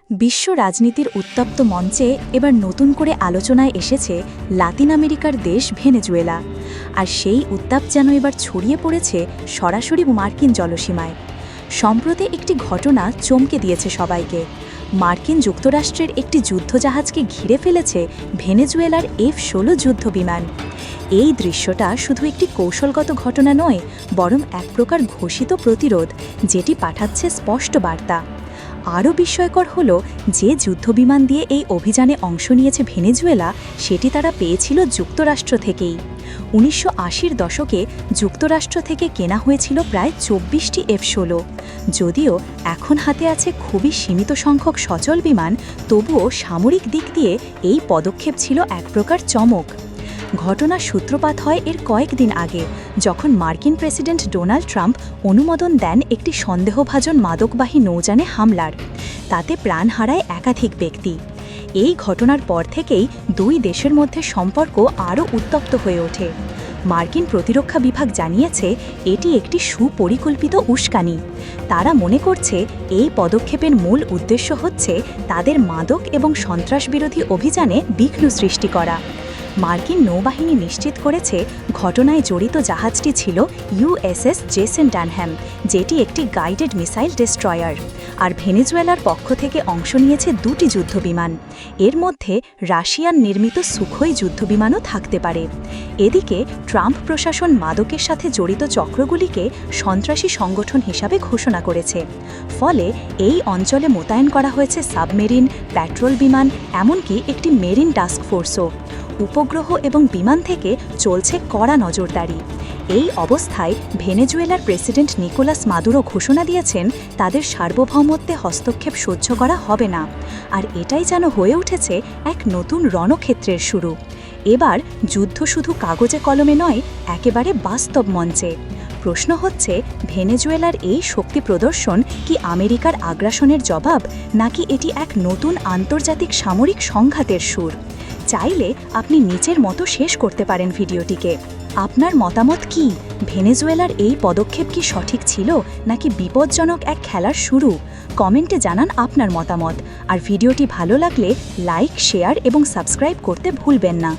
বিশ্ব রাজনীতির উত্তপ্ত মঞ্চে এবার নতুন করে আলোচনায় এসেছে লাতিন আমেরিকার দেশ ভেনেজুয়েলা। আর সেই উত্তাপ যেন এবার ছড়িয়ে পড়েছে সরাসরি মার্কিন জলসীমায়। সম্প্রতি একটি ঘটনা চমকে দিয়েছে সবাইকে। মার্কিন যুক্তরাষ্ট্রের একটি যুদ্ধজাহাজকে ঘিরে ফেলেছে ভেনেজুয়েলার F-16 যুদ্ধবিমান। এই দৃশ্যটা শুধু একটি কৌশলগত ঘটনা নয়, বরং এক প্রকার ঘোষিত প্রতিরোধ, যেটি পাঠাচ্ছে স্পষ্ট বার্তা। আরও বিস্ময়কর হল যে যুদ্ধবিমান দিয়ে এই অভিযানে অংশ নিয়েছে ভেনেজুয়েলা, সেটি তারা পেয়েছিল যুক্তরাষ্ট্র থেকেই। ১৯৮০-র দশকে যুক্তরাষ্ট্র থেকে কেনা হয়েছিল প্রায় ২৪টি F-16। যদিও এখন হাতে আছে খুবই সীমিত সংখ্যক সচল বিমান, তবুও সামরিক দিক দিয়ে এই পদক্ষেপ ছিল এক প্রকার চমক। ঘটনার সূত্রপাত হয় এর কয়েকদিন আগে, যখন মার্কিন প্রেসিডেন্ট ডোনাল্ড ট্রাম্প অনুমোদন দেন একটি সন্দেহভাজন মাদকবাহী নৌযানে হামলার। তাতে প্রাণ হারায় একাধিক ব্যক্তি। এই ঘটনার পর থেকেই দুই দেশের মধ্যে সম্পর্ক আরও উত্তপ্ত হয়ে ওঠে। মার্কিন প্রতিরক্ষা বিভাগ জানিয়েছে এটি একটি সুপরিকল্পিত উস্কানি। তারা মনে করছে এই পদক্ষেপের মূল উদ্দেশ্য হচ্ছে তাদের মাদক এবং সন্ত্রাসবিরোধী অভিযানে বিঘ্ন সৃষ্টি করা। মার্কিন নৌবাহিনী নিশ্চিত করেছে ঘটনায় জড়িত জাহাজটি ছিল USS জেসন ডানহ্যাম, যেটি একটি গাইডেড মিসাইল ডেস্ট্রয়ার। আর ভেনেজুয়েলার পক্ষ থেকে অংশ নিয়েছে দুটি যুদ্ধবিমান। এর মধ্যে রাশিয়ান নির্মিত সুখোই যুদ্ধবিমানও থাকতে পারে। এদিকে ট্রাম্প প্রশাসন মাদকের সাথে জড়িত চক্রগুলিকে সন্ত্রাসী সংগঠন হিসাবে ঘোষণা করেছে। ফলে এই অঞ্চলে মোতায়েন করা হয়েছে সাবমেরিন, পেট্রোল বিমান, এমনকি একটি মেরিন টাস্ক ফোর্সও। উপগ্রহ এবং বিমান থেকে চলছে কড়া নজরদারি। এই অবস্থায় ভেনেজুয়েলার প্রেসিডেন্ট নিকোলাস মাদুরো ঘোষণা দিয়েছেন তাদের সার্বভৌমত্বে হস্তক্ষেপ সহ্য করা হবে না। আর এটাই যেন হয়ে উঠেছে এক নতুন রণক্ষেত্রের শুরু। এবার যুদ্ধ শুধু কাগজে কলমে নয়, একেবারে বাস্তব মঞ্চে। প্রশ্ন হচ্ছে, ভেনেজুয়েলার এই শক্তি প্রদর্শন কি আমেরিকার আগ্রাসনের জবাব, নাকি এটি এক নতুন আন্তর্জাতিক সামরিক সংঘাতের সুর? চাইলে আপনি নিচের মতো শেষ করতে পারেন ভিডিওটিকে। আপনার মতামত কি? ভেনেজুয়েলার এই পদক্ষেপ কি সঠিক ছিল, নাকি বিপজ্জনক এক খেলার শুরু? কমেন্টে জানান আপনার মতামত। আর ভিডিওটি ভালো লাগলে লাইক, শেয়ার এবং সাবস্ক্রাইব করতে ভুলবেন না।